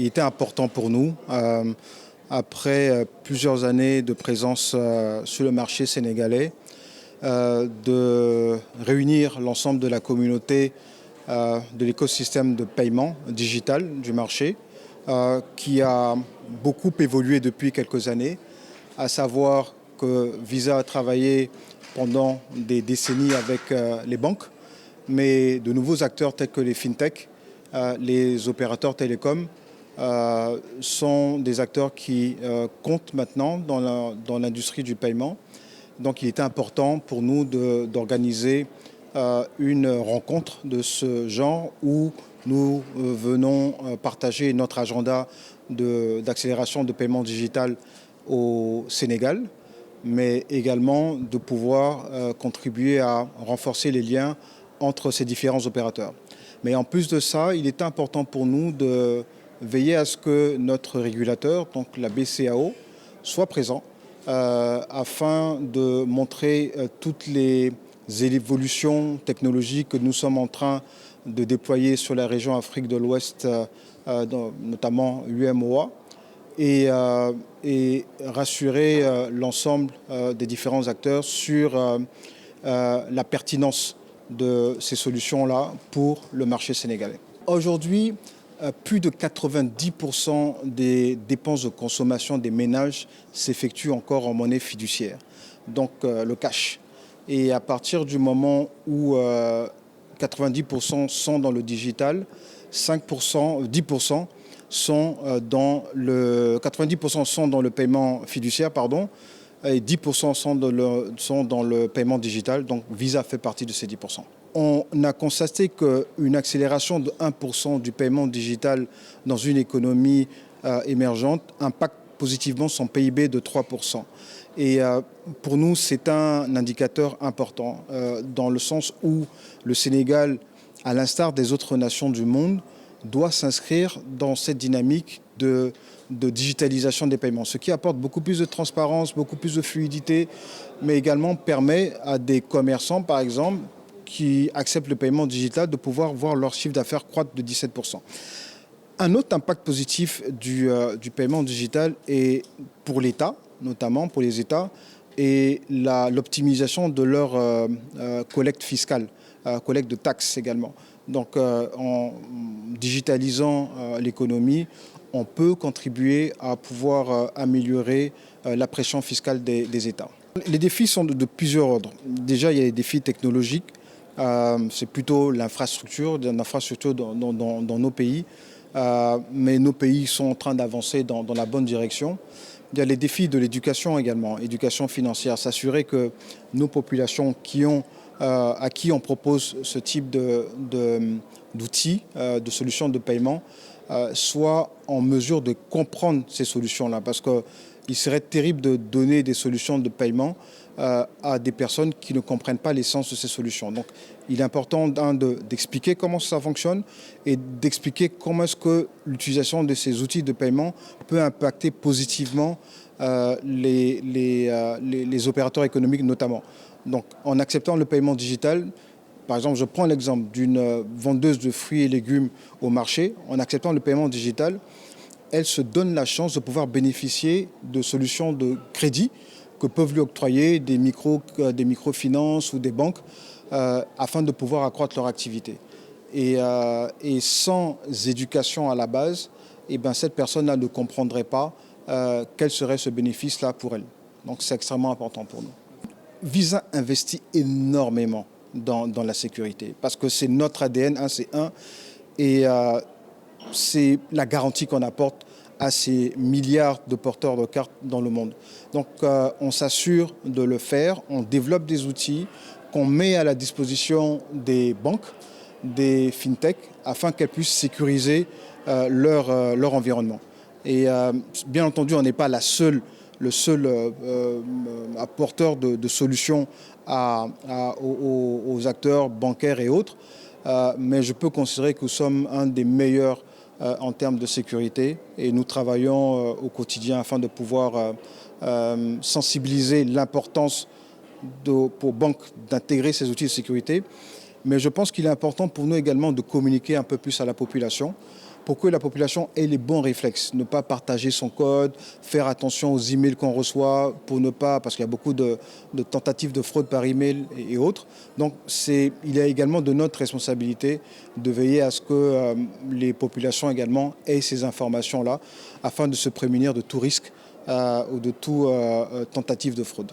il était important pour nous, après plusieurs années de présence sur le marché sénégalais, de réunir l'ensemble de la communauté de l'écosystème de paiement digital du marché, qui a beaucoup évolué depuis quelques années, à savoir que Visa a travaillé pendant des décennies avec les banques, mais de nouveaux acteurs tels que les fintech, les opérateurs télécoms, sont des acteurs qui comptent maintenant dans l'industrie du paiement. Donc il était important pour nous d'organiser une rencontre de ce genre où nous venons partager notre agenda d'accélération de paiement digital au Sénégal, mais également de pouvoir contribuer à renforcer les liens entre ces différents opérateurs. Mais en plus de ça, il est important pour nous de veiller à ce que notre régulateur, donc la BCAO, soit présent afin de montrer toutes les évolutions technologiques que nous sommes en train de déployer sur la région Afrique de l'Ouest, notamment UEMOA, et rassurer l'ensemble des différents acteurs sur la pertinence de ces solutions-là pour le marché sénégalais. Aujourd'hui, plus de 90% des dépenses de consommation des ménages s'effectuent encore en monnaie fiduciaire, donc le cash. Et à partir du moment où 90% sont dans le digital, 5%, 10% sont dans le 90% sont dans le paiement fiduciaire, pardon, et 10% sont dans le paiement digital, donc Visa fait partie de ces 10%. On a constaté qu'une accélération de 1% du paiement digital dans une économie émergente impacte positivement son PIB de 3%. Et pour nous, c'est un indicateur important, dans le sens où le Sénégal, à l'instar des autres nations du monde, doit s'inscrire dans cette dynamique de digitalisation des paiements, ce qui apporte beaucoup plus de transparence, beaucoup plus de fluidité, mais également permet à des commerçants, par exemple, qui acceptent le paiement digital, de pouvoir voir leur chiffre d'affaires croître de 17%. Un autre impact positif du paiement digital est pour l'État, notamment pour les États, et l'optimisation de leur collecte fiscale, collecte de taxes également. Donc en digitalisant l'économie, on peut contribuer à pouvoir améliorer la pression fiscale des États. Les défis sont de plusieurs ordres. Déjà, il y a les défis technologiques. C'est plutôt l'infrastructure dans nos pays. Mais nos pays sont en train d'avancer dans la bonne direction. Il y a les défis de l'éducation également, éducation financière, s'assurer que nos populations à qui on propose ce type d'outils, de solutions de paiement, soient en mesure de comprendre ces solutions-là. Parce qu'il serait terrible de donner des solutions de paiement à des personnes qui ne comprennent pas l'essence de ces solutions. Donc il est important d'expliquer comment ça fonctionne et d'expliquer comment est-ce que l'utilisation de ces outils de paiement peut impacter positivement les opérateurs économiques notamment. Donc en acceptant le paiement digital, par exemple, je prends l'exemple d'une vendeuse de fruits et légumes au marché. En acceptant le paiement digital, elle se donne la chance de pouvoir bénéficier de solutions de crédit que peuvent lui octroyer des microfinances ou des banques afin de pouvoir accroître leur activité. Et sans éducation à la base, cette personne-là ne comprendrait pas quel serait ce bénéfice-là pour elle. Donc c'est extrêmement important pour nous. Visa investit énormément dans la sécurité parce que c'est notre ADN, et c'est la garantie qu'on apporte à ces milliards de porteurs de cartes dans le monde. Donc on s'assure de le faire, on développe des outils qu'on met à la disposition des banques, des fintech, afin qu'elles puissent sécuriser leur environnement. Et bien entendu, on n'est pas le seul apporteur de solutions aux acteurs bancaires et autres, mais je peux considérer que nous sommes un des meilleurs en termes de sécurité et nous travaillons au quotidien afin de pouvoir sensibiliser l'importance pour banques d'intégrer ces outils de sécurité. Mais je pense qu'il est important pour nous également de communiquer un peu plus à la population pour que la population ait les bons réflexes. Ne pas partager son code, faire attention aux emails qu'on reçoit, parce qu'il y a beaucoup de tentatives de fraude par email et autres. Donc il est également de notre responsabilité de veiller à ce que les populations également aient ces informations-là afin de se prémunir de tout risque ou de toute tentative de fraude.